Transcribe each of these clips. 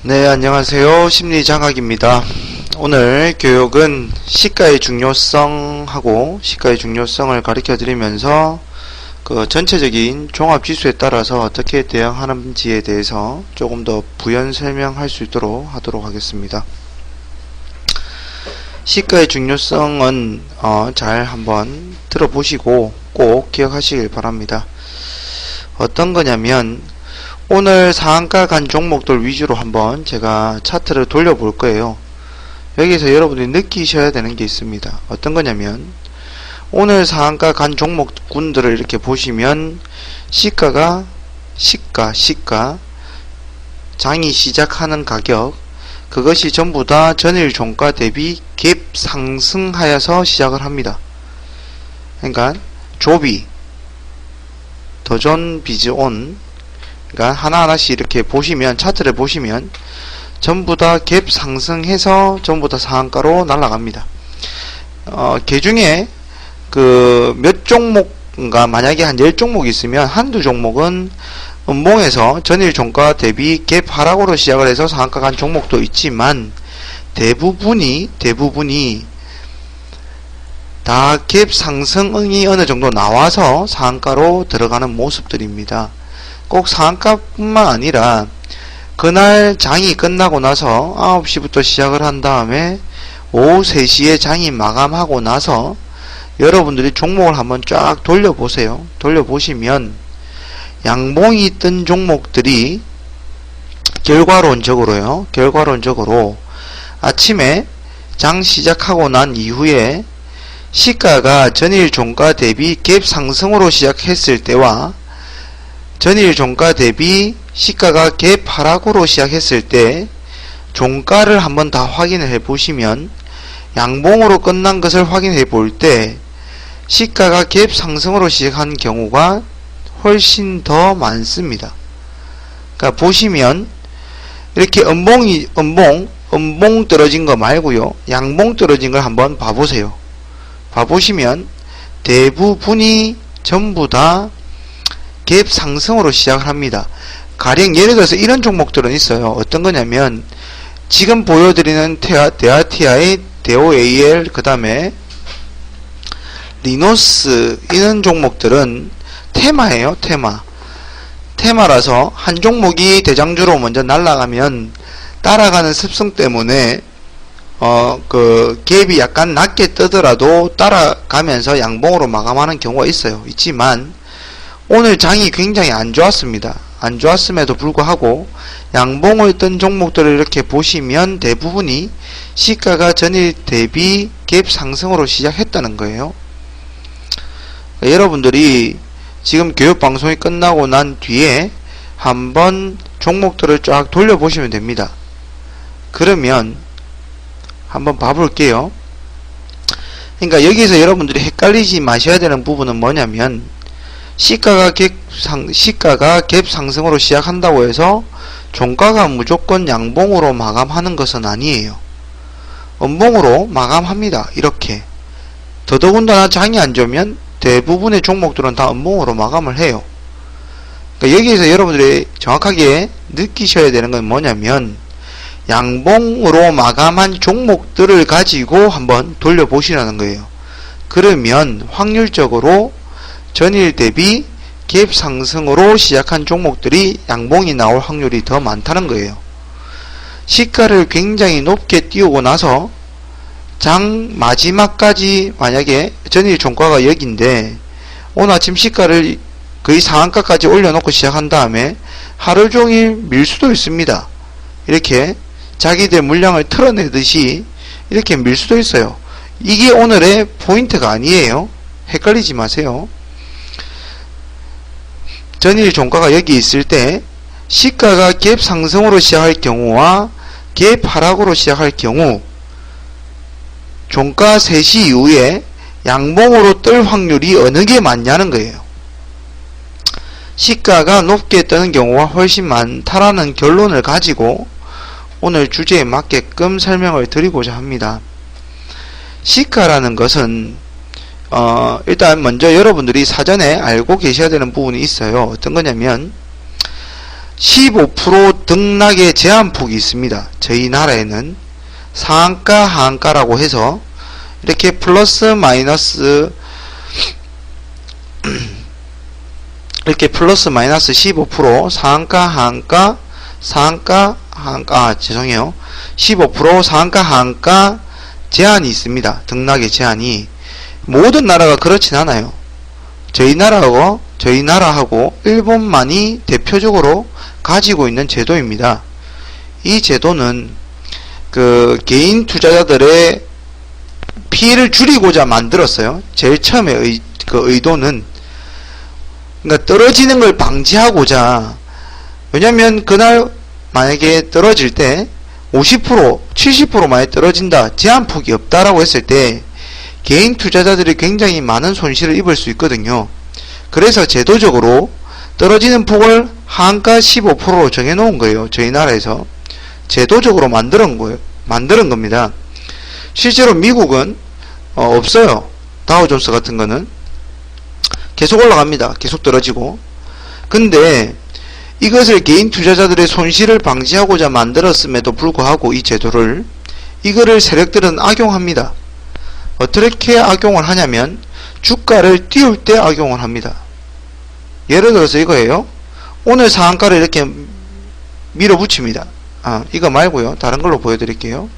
네, 안녕하세요. 심리장학입니다. 오늘 교육은 시가의 중요성하고 시가의 중요성을 가르쳐 드리면서 그 전체적인 종합지수에 따라서 어떻게 대응하는지에 대해서 조금 더 부연 설명할 수 있도록 하도록 하겠습니다. 시가의 중요성은 잘 한번 들어보시고 꼭 기억하시길 바랍니다. 어떤 거냐면 오늘 상한가 간 종목들 위주로 한번 제가 차트를 돌려볼 거예요. 여기서 여러분들이 느끼셔야 되는 게 있습니다. 어떤 거냐면 오늘 상한가 간 종목군들을 이렇게 보시면 시가 장이 시작하는 가격, 그것이 전부 다 전일 종가 대비 갭 상승하여서 시작을 합니다. 그러니까 조비, 더존 비즈온, 그러니까 하나하나씩 이렇게 보시면, 차트를 보시면 전부 다 갭 상승해서 전부 다 상한가로 날아갑니다. 그 중에 그 몇 종목인가, 만약에 한 10종목 있으면 한두 종목은 음봉에서 전일 종가 대비 갭 하락으로 시작을 해서 상한가 간 종목도 있지만 대부분이 다 갭 상승이 어느 정도 나와서 상한가로 들어가는 모습들입니다. 꼭 상한가뿐만 아니라 그날 장이 끝나고 나서 9시부터 시작을 한 다음에 오후 3시에 장이 마감하고 나서 여러분들이 종목을 한번 쫙 돌려보세요. 돌려보시면 양봉이 뜬 종목들이 결과론적으로 아침에 장 시작하고 난 이후에 시가가 전일 종가 대비 갭 상승으로 시작했을 때와 전일 종가 대비 시가가 갭 하락으로 시작했을 때 종가를 한번 다 확인을 해 보시면 양봉으로 끝난 것을 확인해 볼 때 시가가 갭 상승으로 시작한 경우가 훨씬 더 많습니다. 그러니까 보시면 이렇게 음봉 떨어진 거 말고요, 양봉 떨어진 걸 한번 봐보세요. 봐보시면 대부분이 전부 다 갭 상승으로 시작을 합니다. 가령 예를 들어서 이런 종목들은 있어요. 어떤 거냐면 지금 보여드리는 데아티아의 데오AL, 그 다음에 리노스, 이런 종목들은 테마예요. 테마라서 한 종목이 대장주로 먼저 날아가면 따라가는 습성 때문에 그 갭이 약간 낮게 뜨더라도 따라가면서 양봉으로 마감하는 경우가 있지만 오늘 장이 굉장히 안 좋았습니다. 안 좋았음에도 불구하고 양봉을 뜬 종목들을 이렇게 보시면 대부분이 시가가 전일 대비 갭 상승으로 시작했다는 거예요. 여러분들이 지금 교육 방송이 끝나고 난 뒤에 한번 종목들을 쫙 돌려보시면 됩니다. 그러면 한번 봐볼게요. 그러니까 여기서 여러분들이 헷갈리지 마셔야 되는 부분은 뭐냐면 시가가 갭 상승으로 시작한다고 해서 종가가 무조건 양봉으로 마감하는 것은 아니에요. 음봉으로 마감합니다. 이렇게. 더더군다나 장이 안 좋으면 대부분의 종목들은 다 음봉으로 마감을 해요. 그러니까 여기에서 여러분들이 정확하게 느끼셔야 되는 건 뭐냐면 양봉으로 마감한 종목들을 가지고 한번 돌려보시라는 거예요. 그러면 확률적으로 전일 대비 갭 상승으로 시작한 종목들이 양봉이 나올 확률이 더 많다는 거예요. 시가를 굉장히 높게 띄우고 나서 장 마지막까지, 만약에 전일 종가가 여기인데 오늘 아침 시가를 거의 상한가까지 올려놓고 시작한 다음에 하루 종일 밀 수도 있습니다. 이렇게 자기들 물량을 털어내듯이 이렇게 밀 수도 있어요. 이게 오늘의 포인트가 아니에요. 헷갈리지 마세요. 전일 종가가 여기 있을 때 시가가 갭 상승으로 시작할 경우와 갭 하락으로 시작할 경우 종가 3시 이후에 양봉으로 뜰 확률이 어느 게 많냐는 거예요. 시가가 높게 뜨는 경우가 훨씬 많다라는 결론을 가지고 오늘 주제에 맞게끔 설명을 드리고자 합니다. 시가라는 것은 일단 먼저 여러분들이 사전에 알고 계셔야 되는 부분이 있어요. 어떤 거냐면 15% 등락의 제한폭이 있습니다. 저희 나라에는 상한가 하한가라고 해서 이렇게 플러스 마이너스 이렇게 플러스 마이너스 15% 상한가 하한가 죄송해요. 15% 상한가 하한가 제한이 있습니다. 등락의 제한이. 모든 나라가 그렇진 않아요. 저희 나라하고 일본만이 대표적으로 가지고 있는 제도입니다. 이 제도는 그 개인 투자자들의 피해를 줄이고자 만들었어요. 제일 처음에 의도는 그러니까 떨어지는 걸 방지하고자. 왜냐면 그날 만약에 떨어질 때 50%, 70% 만에 떨어진다, 제한폭이 없다라고 했을 때 개인 투자자들이 굉장히 많은 손실을 입을 수 있거든요. 그래서 제도적으로 떨어지는 폭을 한가 15%로 정해놓은 거예요. 저희 나라에서 제도적으로 만드는 겁니다. 실제로 미국은 없어요. 다우존스 같은 거는 계속 올라갑니다. 계속 떨어지고. 근데 이것을 개인 투자자들의 손실을 방지하고자 만들었음에도 불구하고 이 제도를 이거를 세력들은 악용합니다. 어떻게 악용을 하냐면 주가를 띄울 때 악용을 합니다. 예를 들어서 이거예요. 오늘 상한가를 이렇게 밀어붙입니다. 이거 말고요. 다른 걸로 보여드릴게요.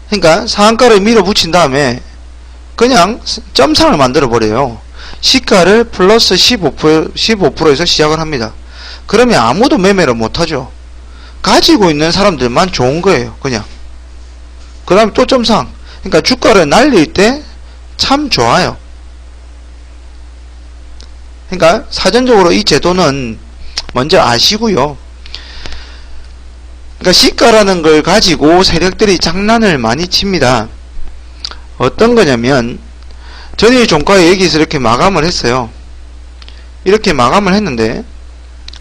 그러니까 상한가를 밀어붙인 다음에 그냥 점상을 만들어 버려요. 시가를 플러스 15%에서 시작을 합니다. 그러면 아무도 매매를 못하죠. 가지고 있는 사람들만 좋은 거예요. 그냥. 그 다음에 또 점상. 그러니까 주가를 날릴 때 참 좋아요. 그러니까 사전적으로 이 제도는 먼저 아시고요. 그러니까 시가라는 걸 가지고 세력들이 장난을 많이 칩니다. 어떤 거냐면 전일 종가에 여기서 이렇게 마감을 했어요. 이렇게 마감을 했는데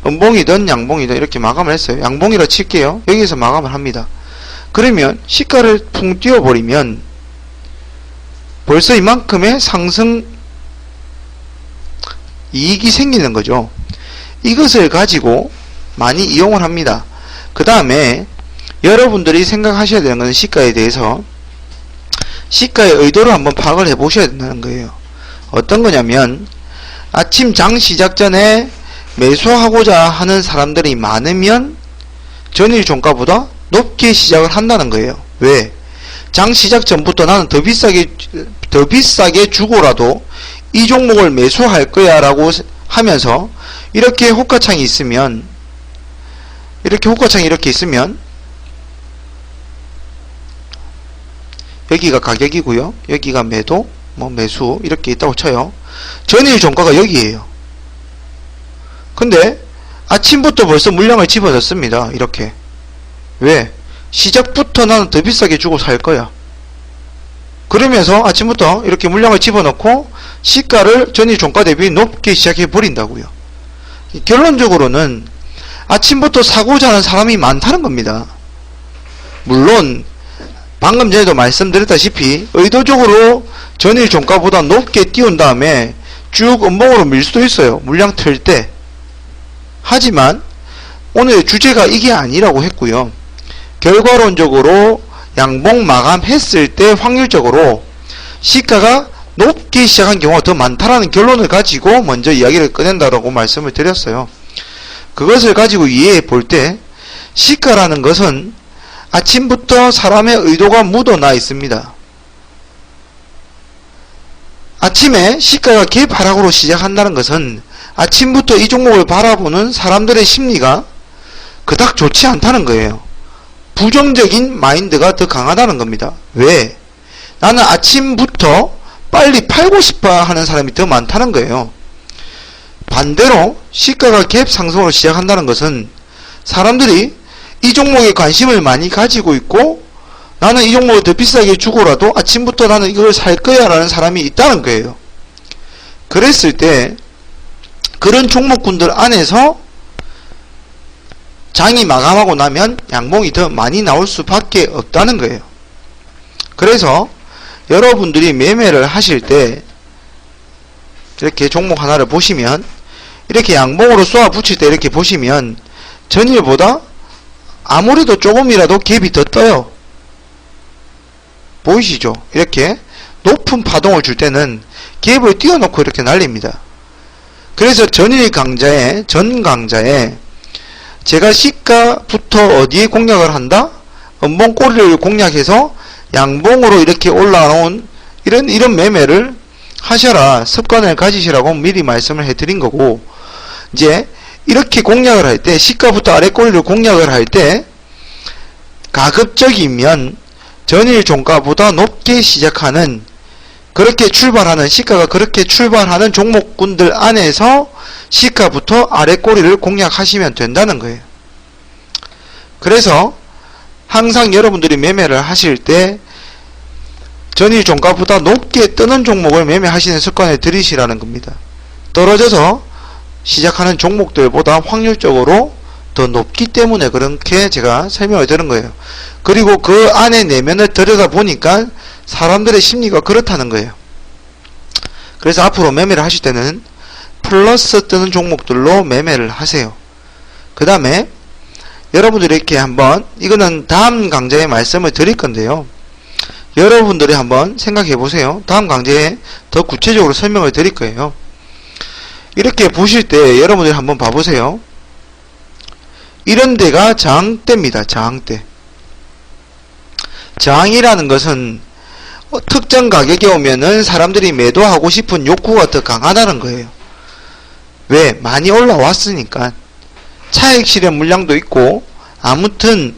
음봉이든 양봉이든 이렇게 마감을 했어요. 양봉이라 칠게요. 여기서 마감을 합니다. 그러면 시가를 풍 띄워버리면 벌써 이만큼의 상승 이익이 생기는 거죠. 이것을 가지고 많이 이용을 합니다. 그 다음에 여러분들이 생각하셔야 되는 것은 시가에 대해서 시가의 의도를 한번 파악을 해 보셔야 된다는 거예요. 어떤 거냐면 아침 장 시작 전에 매수하고자 하는 사람들이 많으면 전일 종가보다 높게 시작을 한다는 거예요. 왜? 장 시작 전부터 나는 더 비싸게 주고라도 이 종목을 매수할 거야 라고 하면서 이렇게 호가창이 있으면 이렇게 있으면 여기가 가격이고요. 여기가 매도, 매수 이렇게 있다고 쳐요. 전일 종가가 여기에요. 근데 아침부터 벌써 물량을 집어넣습니다. 이렇게. 왜? 시작부터 나는 더 비싸게 주고 살 거야. 그러면서 아침부터 이렇게 물량을 집어넣고 시가를 전일 종가 대비 높게 시작해 버린다고요. 결론적으로는 아침부터 사고자 하는 사람이 많다는 겁니다. 물론 방금 전에도 말씀드렸다시피 의도적으로 전일 종가보다 높게 띄운 다음에 쭉 음봉으로 밀 수도 있어요. 물량 틀 때. 하지만 오늘 주제가 이게 아니라고 했고요. 결과론적으로 양봉 마감했을 때 확률적으로 시가가 높게 시작한 경우가 더 많다라는 결론을 가지고 먼저 이야기를 꺼낸다라고 말씀을 드렸어요. 그것을 가지고 이해해 볼 때 시가라는 것은 아침부터 사람의 의도가 묻어나 있습니다. 아침에 시가가 개파락으로 시작한다는 것은 아침부터 이 종목을 바라보는 사람들의 심리가 그닥 좋지 않다는 거예요. 부정적인 마인드가 더 강하다는 겁니다. 왜? 나는 아침부터 빨리 팔고 싶어 하는 사람이 더 많다는 거예요. 반대로 시가가 갭 상승으로 시작한다는 것은 사람들이 이 종목에 관심을 많이 가지고 있고 나는 이 종목을 더 비싸게 주고라도 아침부터 나는 이걸 살 거야 라는 사람이 있다는 거예요. 그랬을 때 그런 종목군들 안에서 장이 마감하고 나면 양봉이 더 많이 나올 수밖에 없다는 거예요. 그래서 여러분들이 매매를 하실 때 이렇게 종목 하나를 보시면 이렇게 양봉으로 쏘아 붙일 때 이렇게 보시면 전일보다 아무래도 조금이라도 갭이 더 떠요. 보이시죠? 이렇게 높은 파동을 줄 때는 갭을 띄워놓고 이렇게 날립니다. 그래서 전일 강좌에, 전 강좌에 제가 시가부터 어디에 공략을 한다? 음봉 꼬리를 공략해서 양봉으로 이렇게 올라온 이런 매매를 하셔라, 습관을 가지시라고 미리 말씀을 해드린 거고, 이제 이렇게 공략을 할 때, 시가부터 아래 꼬리를 공략을 할 때 가급적이면 전일 종가보다 높게 시작하는, 그렇게 출발하는, 시가가 그렇게 출발하는 종목군들 안에서 시가부터 아래 꼬리를 공략하시면 된다는 거예요. 그래서 항상 여러분들이 매매를 하실 때 전일 종가보다 높게 뜨는 종목을 매매하시는 습관을 들이시라는 겁니다. 떨어져서 시작하는 종목들보다 확률적으로 더 높기 때문에 그렇게 제가 설명을 드린 거예요. 그리고 그 안에 내면을 들여다 보니까 사람들의 심리가 그렇다는 거예요. 그래서 앞으로 매매를 하실 때는 플러스 뜨는 종목들로 매매를 하세요. 그 다음에 여러분들이 이렇게 한번, 이거는 다음 강좌에 말씀을 드릴 건데요, 여러분들이 한번 생각해 보세요. 다음 강좌에 더 구체적으로 설명을 드릴 거예요. 이렇게 보실 때 여러분들이 한번 봐보세요. 이런 데가 저항대입니다. 저항대. 저항이라는 것은 특정 가격에 오면은 사람들이 매도하고 싶은 욕구가 더 강하다는 거예요. 왜? 많이 올라왔으니까. 차익 실현 물량도 있고, 아무튼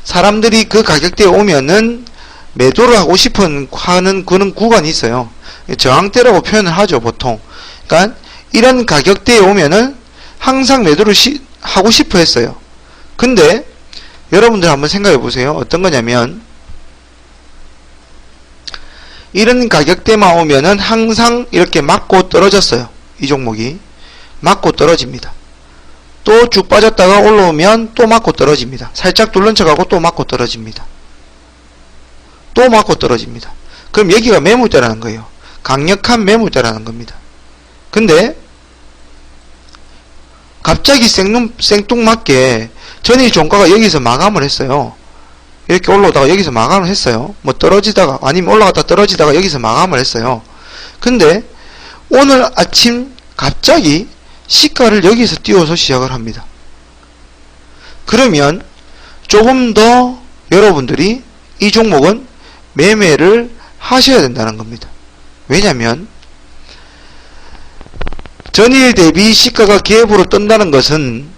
사람들이 그 가격대에 오면은 매도를 하고 싶은 하는 그런 구간이 있어요. 저항대라고 표현을 하죠, 보통. 그러니까 이런 가격대에 오면은 항상 매도를 하고 싶어 했어요. 근데 여러분들 한번 생각해 보세요. 어떤 거냐면, 이런 가격대만 오면은 항상 이렇게 맞고 떨어졌어요. 이 종목이 맞고 떨어집니다. 또 쭉 빠졌다가 올라오면 또 맞고 떨어집니다. 살짝 둘른 척하고 또 맞고 떨어집니다. 또 맞고 떨어집니다. 그럼 여기가 매물대라는 거예요. 강력한 매물대라는 겁니다. 근데 갑자기 생뚱맞게 전일 종가가 여기서 마감을 했어요. 이렇게 올라오다가 여기서 마감을 했어요. 뭐 떨어지다가, 아니면 올라갔다 떨어지다가 여기서 마감을 했어요. 근데 오늘 아침 갑자기 시가를 여기서 띄워서 시작을 합니다. 그러면 조금 더 여러분들이 이 종목은 매매를 하셔야 된다는 겁니다. 왜냐면 전일 대비 시가가 갭으로 뜬다는 것은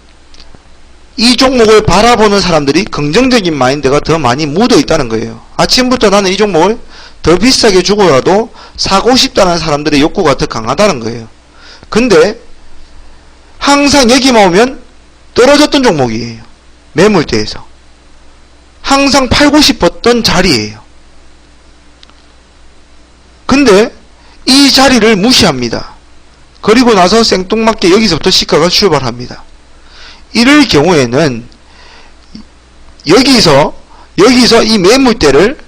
이 종목을 바라보는 사람들이 긍정적인 마인드가 더 많이 묻어 있다는 거예요. 아침부터 나는 이 종목을 더 비싸게 주고라도 사고 싶다는 사람들의 욕구가 더 강하다는 거예요. 근데 항상 여기만 오면 떨어졌던 종목이에요. 매물대에서 항상 팔고 싶었던 자리예요. 근데 이 자리를 무시합니다. 그리고 나서 생뚱맞게 여기서부터 시가가 출발합니다. 이럴 경우에는 여기서 이 매물대를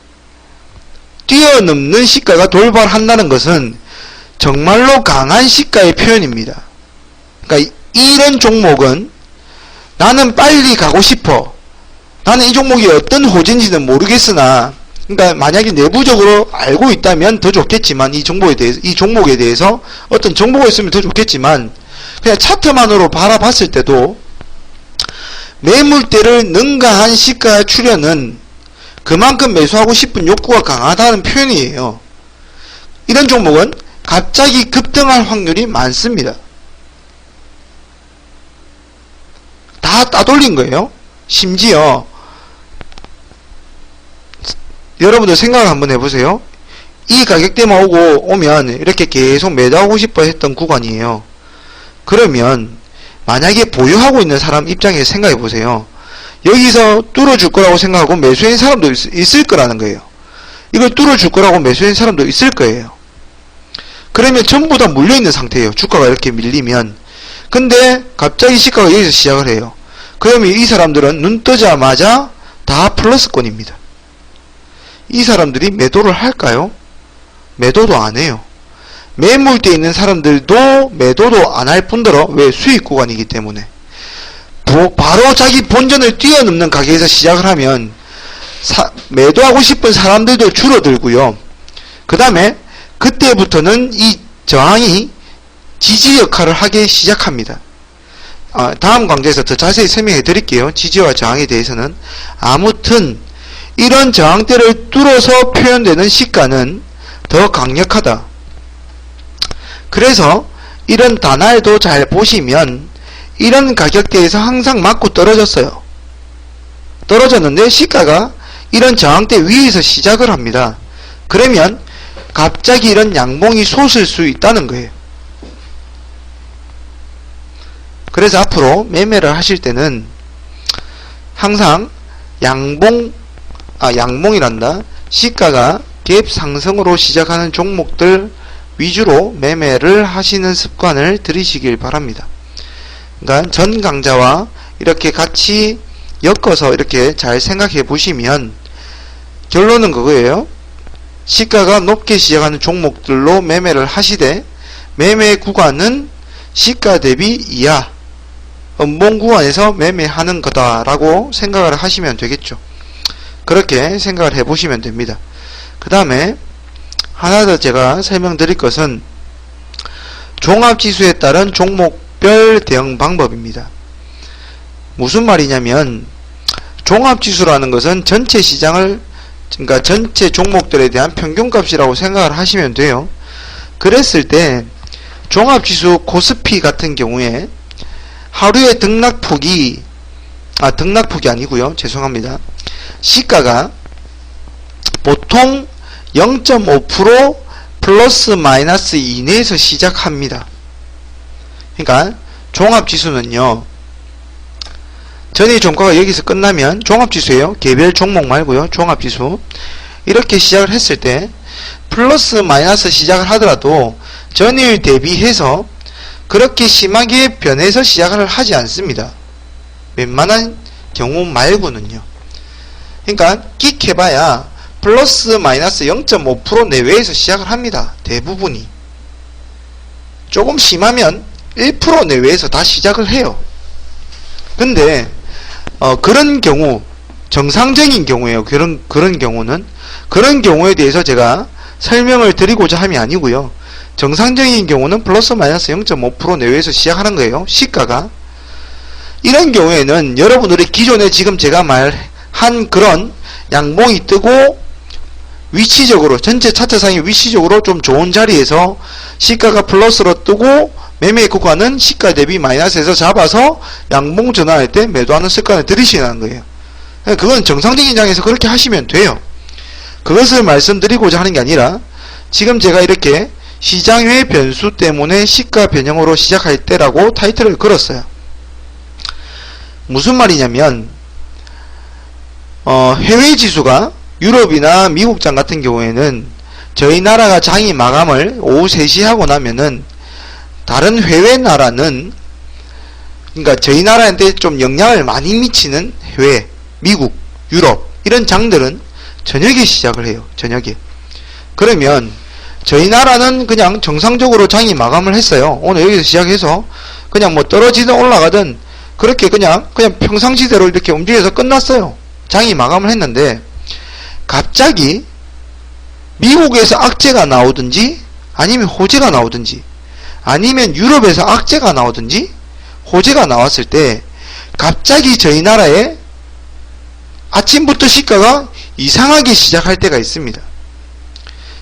뛰어넘는 시가가 돌발한다는 것은 정말로 강한 시가의 표현입니다. 그러니까 이런 종목은 나는 빨리 가고 싶어. 나는 이 종목이 어떤 호재인지는 모르겠으나, 그러니까 만약에 내부적으로 알고 있다면 더 좋겠지만, 이 종목에 대해서 어떤 정보가 있으면 더 좋겠지만, 그냥 차트만으로 바라봤을 때도 매물대를 능가한 시가 출현은 그만큼 매수하고 싶은 욕구가 강하다는 표현이에요. 이런 종목은 갑자기 급등할 확률이 많습니다. 다 따돌린 거예요. 심지어 여러분들 생각을 한번 해보세요. 이 가격대만 오면 이렇게 계속 매도하고 싶어 했던 구간이에요. 그러면 만약에 보유하고 있는 사람 입장에서 생각해 보세요. 여기서 뚫어줄 거라고 생각하고 매수한 사람도 있을 거라는 거예요. 이걸 뚫어줄 거라고 매수한 사람도 있을 거예요. 그러면 전부 다 물려있는 상태예요. 주가가 이렇게 밀리면. 근데 갑자기 시가가 여기서 시작을 해요. 그러면 이 사람들은 눈 뜨자마자 다 매물대에 있는 사람들도 매도도 안 할 뿐더러 왜 수익 구간이기 때문에 바로 자기 본전을 뛰어넘는 가격에서 시작을 하면 매도하고 싶은 사람들도 줄어들고요. 그 다음에 그때부터는 이 저항이 지지 역할을 하기 시작합니다. 다음 강좌에서 더 자세히 설명해 드릴게요. 지지와 저항에 대해서는. 아무튼 이런 저항대를 뚫어서 표현되는 시가는 더 강력하다. 그래서 이런 단알도 잘 보시면 이런 가격대에서 항상 맞고 떨어졌어요. 떨어졌는데 시가가 이런 저항대 위에서 시작을 합니다. 그러면 갑자기 이런 양봉이 솟을 수 있다는 거예요. 그래서 앞으로 매매를 하실 때는 항상 양봉이란다. 시가가 갭 상승으로 시작하는 종목들 위주로 매매를 하시는 습관을 들이시길 바랍니다. 그러니까 전 강좌와 이렇게 같이 엮어서 이렇게 잘 생각해 보시면 결론은 그거예요. 시가가 높게 시작하는 종목들로 매매를 하시되 매매 구간은 시가 대비 이하 음봉 구간에서 매매하는 거다라고 생각을 하시면 되겠죠. 그렇게 생각을 해 보시면 됩니다. 그 다음에 하나 더 제가 설명드릴 것은 종합지수에 따른 종목별 대응 방법입니다. 무슨 말이냐면 종합지수라는 것은 전체 시장을, 그러니까 전체 종목들에 대한 평균값이라고 생각을 하시면 돼요. 그랬을 때 종합지수 코스피 같은 경우에 하루의 등락폭이 아니고요. 죄송합니다. 시가가 보통 0.5% 플러스 마이너스 이내에서 시작합니다. 그러니까 종합지수는요. 전일 종가가 여기서 끝나면 종합지수예요. 개별 종목 말고요. 종합지수. 이렇게 시작을 했을 때 플러스 마이너스 시작을 하더라도 전일 대비해서 그렇게 심하게 변해서 시작을 하지 않습니다. 웬만한 경우 말고는요. 그러니까 끽 해봐야 플러스 마이너스 0.5% 내외에서 시작을 합니다. 대부분이. 조금 심하면 1% 내외에서 다 시작을 해요. 근데 그런 경우, 정상적인 경우에요. 그런 경우는, 그런 경우에 대해서 제가 설명을 드리고자 함이 아니고요. 정상적인 경우는 플러스 마이너스 0.5% 내외에서 시작하는 거예요. 시가가. 이런 경우에는 여러분들이 기존에 지금 제가 말한 그런 양봉이 뜨고 위치적으로, 전체 차트상의 위치적으로 좀 좋은 자리에서 시가가 플러스로 뜨고 매매 구간은 시가 대비 마이너스에서 잡아서 양봉 전환할 때 매도하는 습관을 들이시는 거예요. 그건 정상적인 장에서 그렇게 하시면 돼요. 그것을 말씀드리고자 하는 게 아니라 지금 제가 이렇게 시장의 변수 때문에 시가 변형으로 시작할 때라고 타이틀을 걸었어요. 무슨 말이냐면 해외 지수가 유럽이나 미국장 같은 경우에는 저희 나라가 장이 마감을 오후 3시 하고 나면은 다른 해외 나라는, 그러니까 저희 나라한테 좀 영향을 많이 미치는 해외, 미국, 유럽 이런 장들은 저녁에 시작을 해요. 저녁에. 그러면 저희 나라는 그냥 정상적으로 장이 마감을 했어요. 오늘 여기서 시작해서 그냥 뭐 떨어지든 올라가든 그렇게 그냥 평상시대로 이렇게 움직여서 끝났어요. 장이 마감을 했는데 갑자기 미국에서 악재가 나오든지 아니면 호재가 나오든지 아니면 유럽에서 악재가 나오든지 호재가 나왔을 때 갑자기 저희 나라에 아침부터 시가가 이상하게 시작할 때가 있습니다.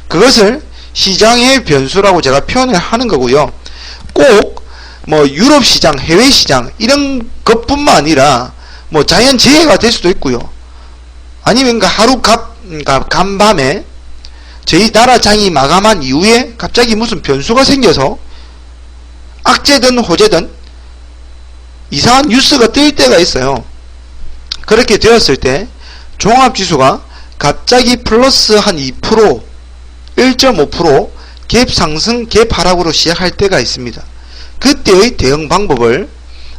그것을 시장의 변수라고 제가 표현을 하는 거고요. 꼭 뭐 유럽 시장, 해외 시장 이런 것뿐만 아니라 뭐 자연재해가 될 수도 있고요. 아니면 하루 간밤에 저희 나라 장이 마감한 이후에 갑자기 무슨 변수가 생겨서 악재든 호재든 이상한 뉴스가 뜰 때가 있어요. 그렇게 되었을 때 종합지수가 갑자기 플러스 한 2%, 1.5% 갭 상승, 갭 하락으로 시작할 때가 있습니다. 그때의 대응 방법을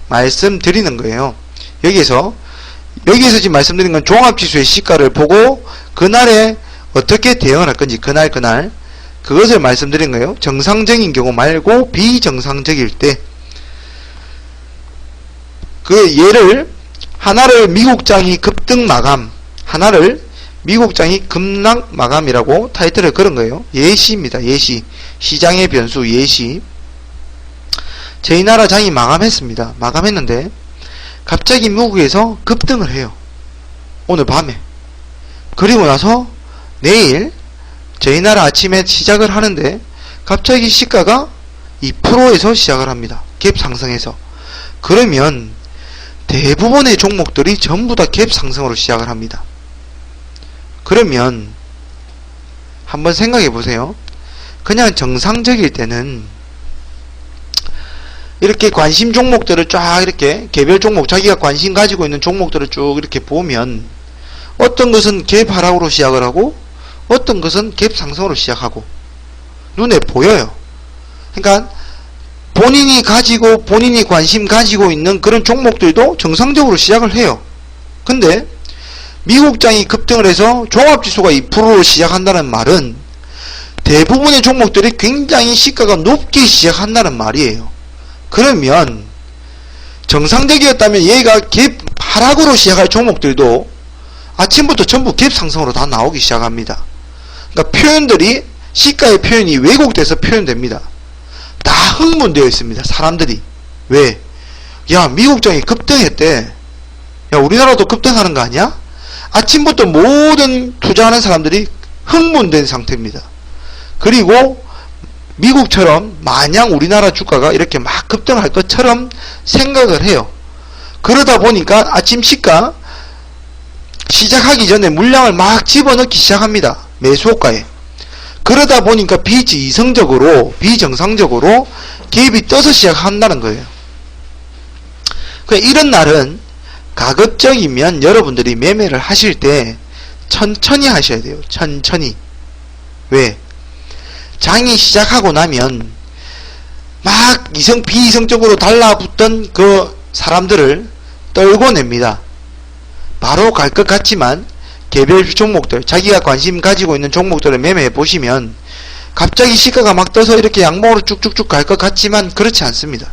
말씀드리는 거예요. 여기서 지금 말씀드린 건 종합지수의 시가를 보고 그날에 어떻게 대응을 할 건지 그날 그것을 말씀드린 거예요. 정상적인 경우 말고 비정상적일 때. 그 예를 하나를 미국장이 급등 마감, 하나를 미국장이 급락 마감이라고 타이틀을 걸은 거예요. 예시입니다. 예시. 시장의 변수 예시. 저희 나라 장이 마감했습니다. 마감했는데 갑자기 미국에서 급등을 해요. 오늘 밤에. 그리고 나서 내일 저희 나라 아침에 시작을 하는데 갑자기 시가가 2%에서 시작을 합니다. 갭 상승해서. 그러면 대부분의 종목들이 전부 다 갭 상승으로 시작을 합니다. 그러면 한번 생각해 보세요. 그냥 정상적일 때는 이렇게 관심 종목들을 쫙 이렇게 개별 종목 자기가 관심 가지고 있는 종목들을 쭉 이렇게 보면 어떤 것은 갭 하락으로 시작을 하고 어떤 것은 갭 상승으로 시작하고 눈에 보여요. 그러니까 본인이 관심 가지고 있는 그런 종목들도 정상적으로 시작을 해요. 근데 미국장이 급등을 해서 종합지수가 2%로 시작한다는 말은 대부분의 종목들이 굉장히 시가가 높게 시작한다는 말이에요. 그러면 정상적이었다면 얘가 갭 하락으로 시작할 종목들도 아침부터 전부 갭 상승으로 다 나오기 시작합니다. 그러니까 표현들이 시가의 표현이 왜곡돼서 표현됩니다. 다 흥분되어 있습니다. 사람들이. 왜? 야, 미국장이 급등했대. 야, 우리나라도 급등하는 거 아니야? 아침부터 모든 투자하는 사람들이 흥분된 상태입니다. 그리고 미국처럼 마냥 우리나라 주가가 이렇게 막 급등할 것처럼 생각을 해요. 그러다 보니까 아침 시가 시작하기 전에 물량을 막 집어넣기 시작합니다. 매수호가에. 그러다 보니까 비정상적으로 갭이 떠서 시작한다는 거예요. 이런 날은 가급적이면 여러분들이 매매를 하실 때 천천히 하셔야 돼요. 천천히. 왜? 장이 시작하고 나면 막 비이성적으로 달라붙던 그 사람들을 떨고 냅니다. 바로 갈 것 같지만 개별 종목들, 자기가 관심 가지고 있는 종목들을 매매해 보시면 갑자기 시가가 막 떠서 이렇게 양봉으로 쭉쭉쭉 갈 것 같지만 그렇지 않습니다.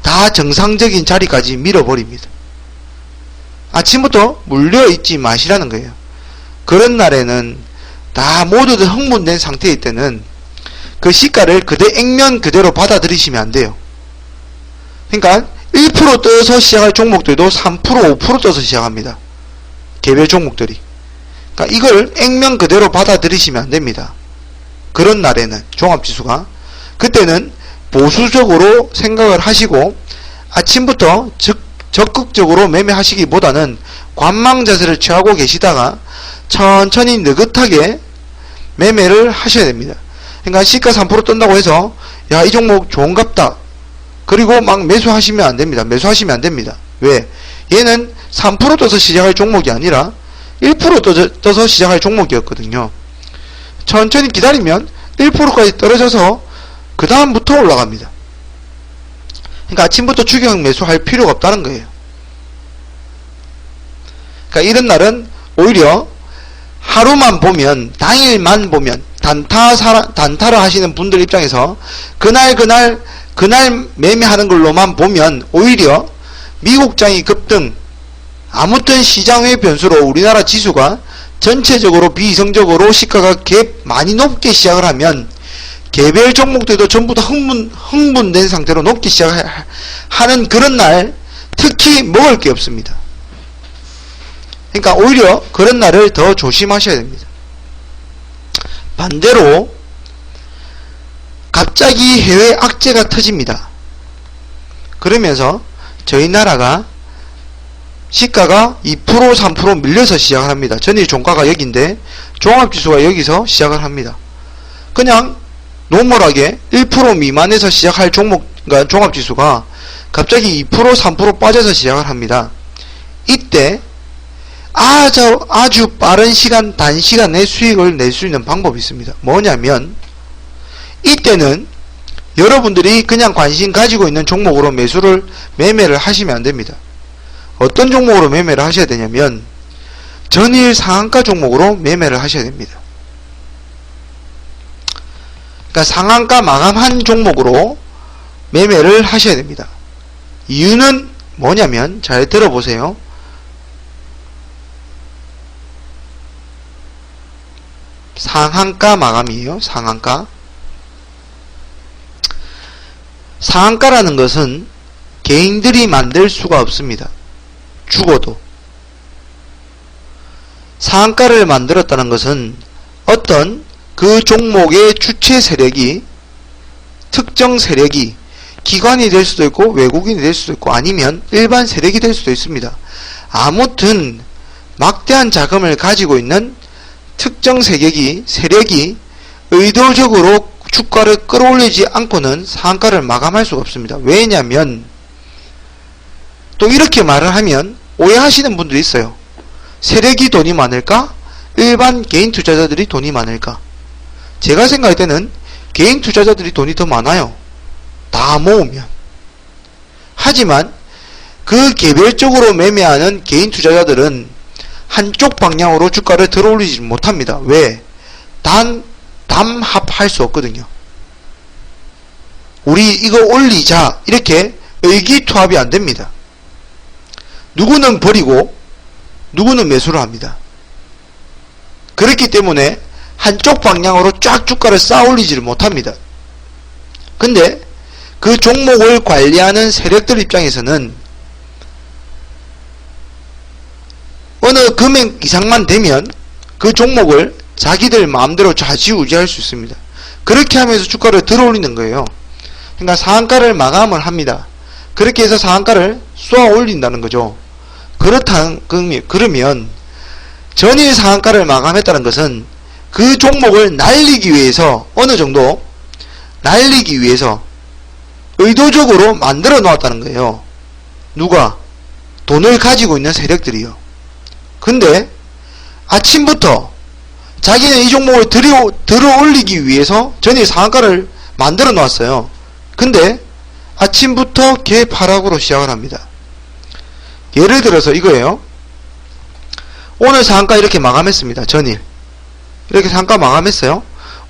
다 정상적인 자리까지 밀어버립니다. 아침부터 물려있지 마시라는 거예요. 그런 날에는 다 모두들 흥분된 상태일 때는 그 시가를 액면 그대로 받아들이시면 안 돼요. 그러니까 1% 떠서 시작할 종목들도 3%, 5% 떠서 시작합니다. 개별 종목들이. 그러니까 이걸 액면 그대로 받아들이시면 안 됩니다. 그런 날에는 종합지수가 그때는 보수적으로 생각을 하시고 아침부터 적극적으로 매매하시기보다는 관망 자세를 취하고 계시다가 천천히 느긋하게 매매를 하셔야 됩니다. 그러니까 시가 3% 뜬다고 해서 야, 이 종목 좋은갑다. 그리고 막 매수하시면 안 됩니다. 매수하시면 안 됩니다. 왜? 얘는 3% 떠서 시작할 종목이 아니라 1% 떠서 시작할 종목이었거든요. 천천히 기다리면 1%까지 떨어져서 그 다음부터 올라갑니다. 그러니까 아침부터 추격 매수할 필요가 없다는 거예요. 그러니까 이런 날은 오히려 하루만 보면, 당일만 보면, 단타를 하시는 분들 입장에서 그날 매매하는 걸로만 보면 오히려 미국장이 급등, 아무튼 시장의 변수로 우리나라 지수가 전체적으로 비이성적으로 시가가 많이 높게 시작을 하면 개별 종목들도 전부 다 흥분된 상태로 높게 시작하는 그런 날 특히 먹을 게 없습니다. 그러니까 오히려 그런 날을 더 조심하셔야 됩니다. 반대로 갑자기 해외 악재가 터집니다. 그러면서 저희 나라가 시가가 2%, 3% 밀려서 시작을 합니다. 전일 종가가 여기인데 종합지수가 여기서 시작을 합니다. 그냥 노멀하게 1% 미만에서 시작할 그러니까 종합지수가 갑자기 2%, 3% 빠져서 시작을 합니다. 이때 아주 빠른 시간, 단시간에 수익을 낼 수 있는 방법이 있습니다. 뭐냐면 이때는 여러분들이 그냥 관심 가지고 있는 종목으로 매매를 하시면 안 됩니다. 어떤 종목으로 매매를 하셔야 되냐면 전일 상한가 종목으로 매매를 하셔야 됩니다. 그러니까 상한가 마감한 종목으로 매매를 하셔야 됩니다. 이유는 뭐냐면 잘 들어보세요. 상한가 마감이에요. 상한가. 상한가라는 것은 개인들이 만들 수가 없습니다. 죽어도. 상한가를 만들었다는 것은 어떤 그 종목의 주체 세력이, 특정 세력이 기관이 될 수도 있고 외국인이 될 수도 있고 아니면 일반 세력이 될 수도 있습니다. 아무튼 막대한 자금을 가지고 있는 특정 세력이 의도적으로 주가를 끌어올리지 않고는 상한가를 마감할 수가 없습니다. 왜냐하면 또 이렇게 말을 하면 오해하시는 분들이 있어요. 세력이 돈이 많을까? 일반 개인 투자자들이 돈이 많을까? 제가 생각할 때는 개인 투자자들이 돈이 더 많아요. 다 모으면. 하지만 그 개별적으로 매매하는 개인 투자자들은 한쪽 방향으로 주가를 들어올리지 못합니다. 왜? 담합할 수 없거든요. 우리 이거 올리자 이렇게 의기투합이 안 됩니다. 누구는 버리고 누구는 매수를 합니다. 그렇기 때문에 한쪽 방향으로 쫙 주가를 쌓아 올리지를 못합니다. 근데 그 종목을 관리하는 세력들 입장에서는 어느 금액 이상만 되면 그 종목을 자기들 마음대로 좌지우지할 수 있습니다. 그렇게 하면서 주가를 들어올리는 거예요. 그러니까 상한가를 마감을 합니다. 그렇게 해서 상한가를 쏘아 올린다는 거죠. 그러면 전일 상한가를 마감했다는 것은 그 종목을 날리기 위해서 어느 정도 날리기 위해서 의도적으로 만들어 놓았다는 거예요. 누가? 돈을 가지고 있는 세력들이요. 근데 아침부터 자기는 이 종목을 들어 올리기 위해서 전일 상한가를 만들어 놓았어요. 근데 아침부터 개파락으로 시작을 합니다. 예를 들어서 이거예요. 오늘 상한가 이렇게 마감했습니다. 전일 이렇게 상한가 마감했어요.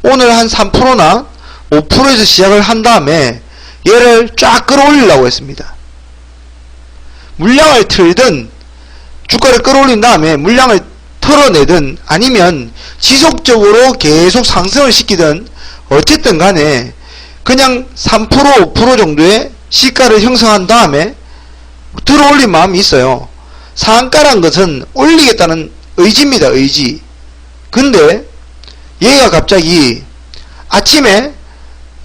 오늘 한 3%나 5%에서 시작을 한 다음에 얘를 쫙 끌어올리려고 했습니다. 물량을 틀든 주가를 끌어올린 다음에 물량을 털어내든 아니면 지속적으로 계속 상승을 시키든 어쨌든 간에 그냥 3% 5% 정도의 시가를 형성한 다음에 들어올린 마음이 있어요. 상한가란 것은 올리겠다는 의지입니다. 의지. 근데 얘가 갑자기 아침에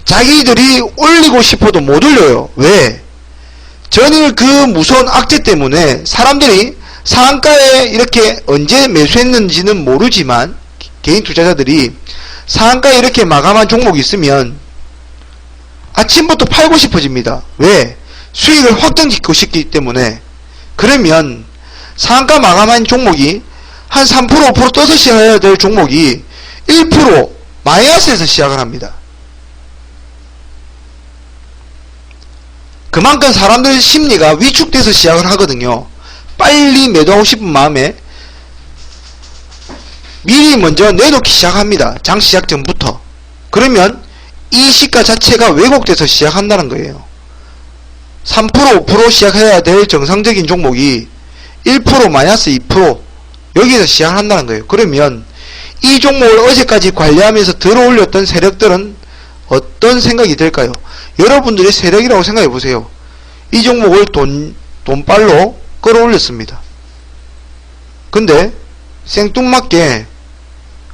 자기들이 올리고 싶어도 못 올려요. 왜? 전일 그 무서운 악재 때문에 사람들이 상한가에 이렇게 언제 매수했는지는 모르지만 개인 투자자들이 상한가에 이렇게 마감한 종목이 있으면 아침부터 팔고 싶어집니다. 왜? 수익을 확정짓고 싶기 때문에. 그러면 상한가 마감한 종목이 한 3% 5% 떠서 시작해야 될 종목이 1% 마이너스에서 시작을 합니다. 그만큼 사람들 심리가 위축돼서 시작을 하거든요. 빨리 매도하고 싶은 마음에 미리 먼저 내놓기 시작합니다. 장 시작 전부터. 그러면 이 시가 자체가 왜곡돼서 시작한다는 거예요. 3% 5% 시작해야 될 정상적인 종목이 1% 마이너스 2% 여기에서 시작한다는 거예요. 그러면 이 종목을 어제까지 관리하면서 들어올렸던 세력들은 어떤 생각이 들까요? 여러분들이 세력이라고 생각해 보세요. 이 종목을 돈발로 끌어올렸습니다. 근데 생뚱맞게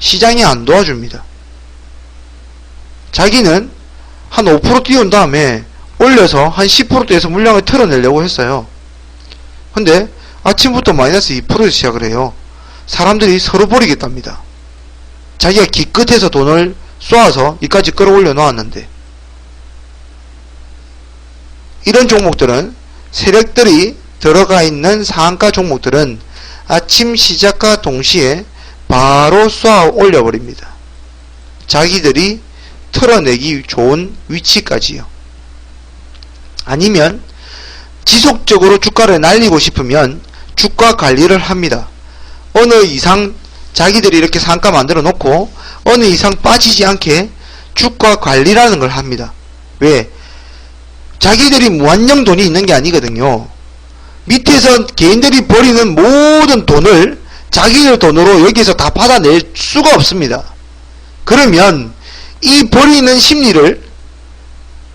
시장이 안 도와줍니다. 자기는 한 5% 띄운 다음에 올려서 한 10%대에서 물량을 털어내려고 했어요. 근데 아침부터 마이너스 2%에서 시작을 해요. 사람들이 서로 버리겠답니다. 자기가 기껏해서 돈을 쏘아서 이까지 끌어올려 놓았는데. 이런 종목들은 세력들이 들어가 있는 상한가 종목들은 아침 시작과 동시에 바로 쏘아 올려버립니다. 자기들이 털어내기 좋은 위치까지요. 아니면 지속적으로 주가를 날리고 싶으면 주가 관리를 합니다. 어느 이상 자기들이 이렇게 상한가 만들어 놓고 어느 이상 빠지지 않게 주가 관리라는 걸 합니다. 왜? 자기들이 무한정 돈이 있는 게 아니거든요. 밑에서 개인들이 버리는 모든 돈을 자기들 돈으로 여기서 다 받아낼 수가 없습니다. 그러면 이 버리는 심리를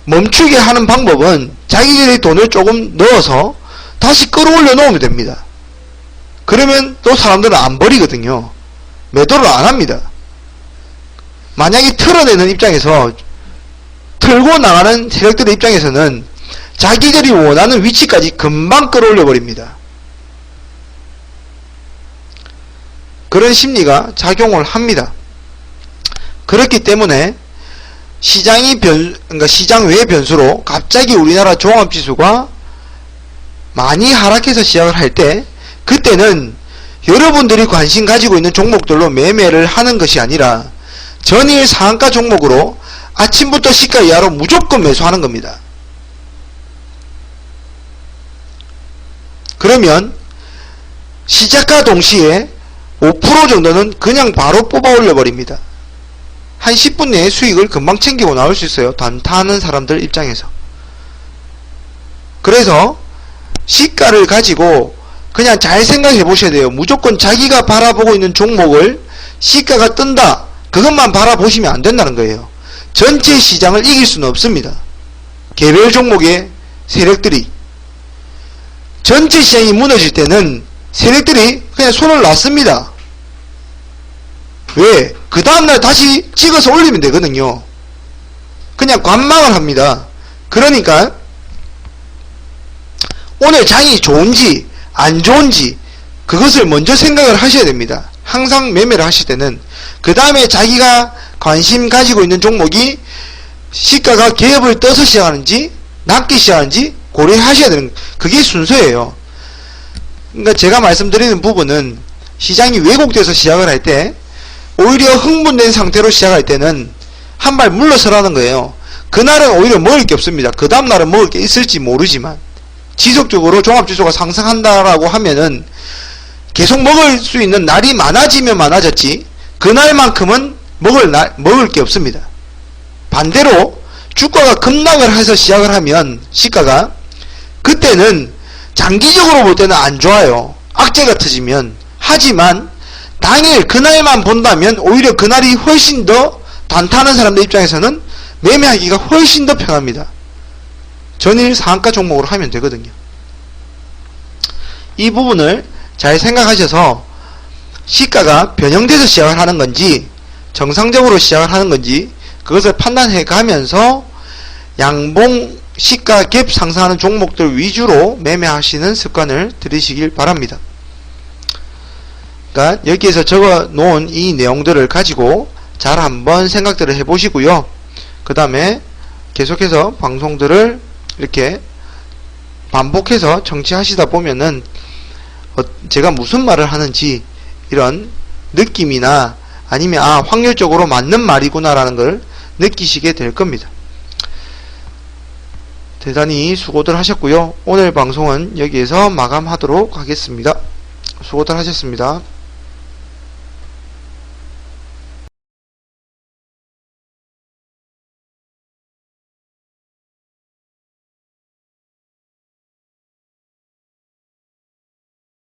멈추게 하는 방법은 자기들의 돈을 조금 넣어서 다시 끌어올려 놓으면 됩니다. 그러면 또 사람들은 안 버리거든요. 매도를 안 합니다. 만약에 털어내는 입장에서 털고 나가는 세력들의 입장에서는 자기들이 원하는 위치까지 금방 끌어올려 버립니다. 그런 심리가 작용을 합니다. 그렇기 때문에 그러니까 시장 외의 변수로 갑자기 우리나라 종합지수가 많이 하락해서 시작을 할 때, 그때는 여러분들이 관심 가지고 있는 종목들로 매매를 하는 것이 아니라 전일 상한가 종목으로 아침부터 시가 이하로 무조건 매수하는 겁니다. 그러면 시작과 동시에 5% 정도는 그냥 바로 뽑아 올려 버립니다. 한 10분 내에 수익을 금방 챙기고 나올 수 있어요. 단타하는 사람들 입장에서. 그래서 시가를 가지고 그냥 잘 생각해 보셔야 돼요. 무조건 자기가 바라보고 있는 종목을 시가가 뜬다, 그것만 바라보시면 안 된다는 거예요. 전체 시장을 이길 수는 없습니다. 개별 종목의 세력들이. 전체 시장이 무너질 때는 세력들이 그냥 손을 놨습니다. 왜? 그 다음날 다시 찍어서 올리면 되거든요. 그냥 관망을 합니다. 그러니까 오늘 장이 좋은지 안 좋은지 그것을 먼저 생각을 하셔야 됩니다. 항상 매매를 하실 때는. 그 다음에 자기가 관심 가지고 있는 종목이 시가가 개업을 떠서 시작하는지 낮게 시작하는지 고려하셔야 되는, 그게 순서예요. 그러니까 제가 말씀드리는 부분은 시장이 왜곡돼서 시작을 할 때, 오히려 흥분된 상태로 시작할 때는 한 발 물러서라는 거예요. 그날은 오히려 먹을 게 없습니다. 그 다음날은 먹을 게 있을지 모르지만 지속적으로 종합지수가 상승한다라고 하면은 계속 먹을 수 있는 날이 많아지면 많아졌지 그날만큼은 먹을 게 없습니다. 반대로 주가가 급락을 해서 시작을 하면 시가가, 그때는 장기적으로 볼 때는 안 좋아요. 악재가 터지면. 하지만 당일 그날만 본다면 오히려 그날이 훨씬 더 단타하는 사람들 입장에서는 매매하기가 훨씬 더 편합니다. 전일 상한가 종목으로 하면 되거든요. 이 부분을 잘 생각하셔서 시가가 변형돼서 시작을 하는 건지 정상적으로 시작을 하는 건지 그것을 판단해 가면서 양봉 시가 갭 상승하는 종목들 위주로 매매하시는 습관을 들이시길 바랍니다. 그러니까 여기에서 적어 놓은 이 내용들을 가지고 잘 한번 생각들을 해 보시고요. 그 다음에 계속해서 방송들을 이렇게 반복해서 청취하시다 보면은 제가 무슨 말을 하는지 이런 느낌이나 아니면 확률적으로 맞는 말이구나 라는 걸 느끼시게 될 겁니다. 대단히 수고들 하셨고요. 오늘 방송은 여기에서 마감하도록 하겠습니다. 수고들 하셨습니다.